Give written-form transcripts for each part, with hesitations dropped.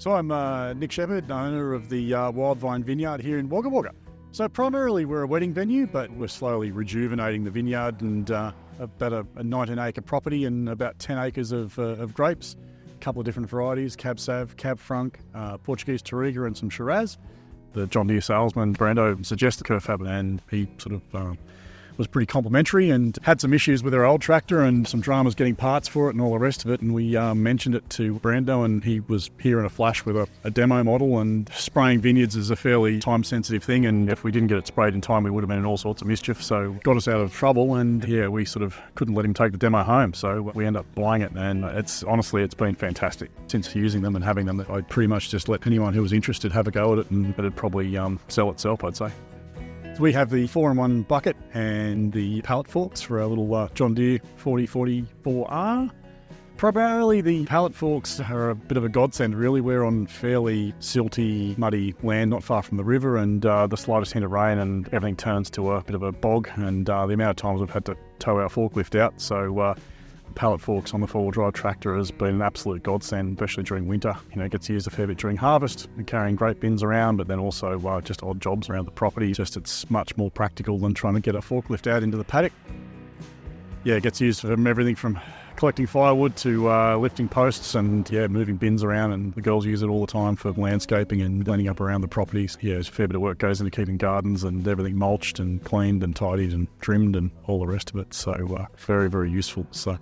So I'm Nick Shepherd, owner of the Wildvine Vineyard here in Wagga Wagga. So primarily we're a wedding venue, but we're slowly rejuvenating the vineyard and about a 19-acre property and about 10 acres of grapes, a couple of different varieties, Cab Sav, Cab Franc, Portuguese Touriga and some Shiraz. The John Deere salesman, Brando, suggested Kerfab and he sort of was pretty complimentary and had some issues with our old tractor and some dramas getting parts for it and all the rest of it. And we mentioned it to Brando and he was here in a flash with a demo model. And spraying vineyards is a fairly time-sensitive thing. And if we didn't get it sprayed in time, we would have been in all sorts of mischief. So got us out of trouble. And yeah, we sort of couldn't let him take the demo home. So we ended up buying it. And it's been fantastic. Since using them and having them, I'd pretty much just let anyone who was interested have a go at it. And it'd probably sell itself, I'd say. We have the 4-in-1 bucket and the pallet forks for our little John Deere 4044R. Primarily the pallet forks are a bit of a godsend really. We're on fairly silty, muddy land not far from the river and the slightest hint of rain and everything turns to a bit of a bog and the amount of times we've had to tow our forklift out. So pallet forks on the four-wheel drive tractor has been an absolute godsend, especially during winter. You know, it gets used a fair bit during harvest, carrying grape bins around, but then also just odd jobs around the property. Just it's much more practical than trying to get a forklift out into the paddock. Yeah, it gets used for everything from collecting firewood to lifting posts and moving bins around, and the girls use it all the time for landscaping and cleaning up around the properties. Yeah, there's a fair bit of work goes into keeping gardens and everything mulched and cleaned and tidied and trimmed and all the rest of it. So very, very useful. So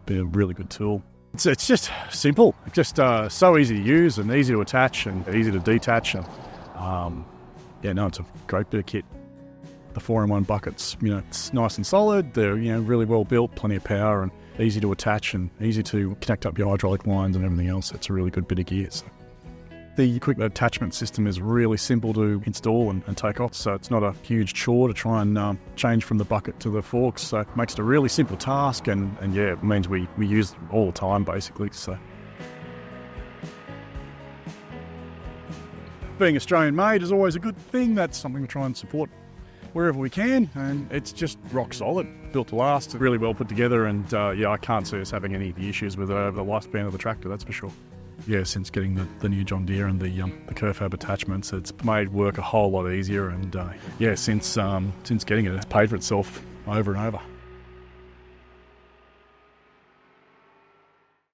been a really good tool. It's just simple, just so easy to use and easy to attach and easy to detach. And it's a great bit of kit. The 4-in-1 buckets, it's nice and solid. They're really well built, plenty of power, and easy to attach and easy to connect up your hydraulic lines and everything else. It's a really good bit of gear. So. The quick attachment system is really simple to install and take off, so it's not a huge chore to try and change from the bucket to the forks. So it makes it a really simple task, and it means we use them all the time basically. So being Australian made is always a good thing. That's something we try and support wherever we can, and it's just rock solid, built to last, really well put together, and I can't see us having any issues with the lifespan of the tractor, that's for sure. Yeah, since getting the new John Deere and the Kerfab attachments, it's made work a whole lot easier, and since getting it, it's paid for itself over and over.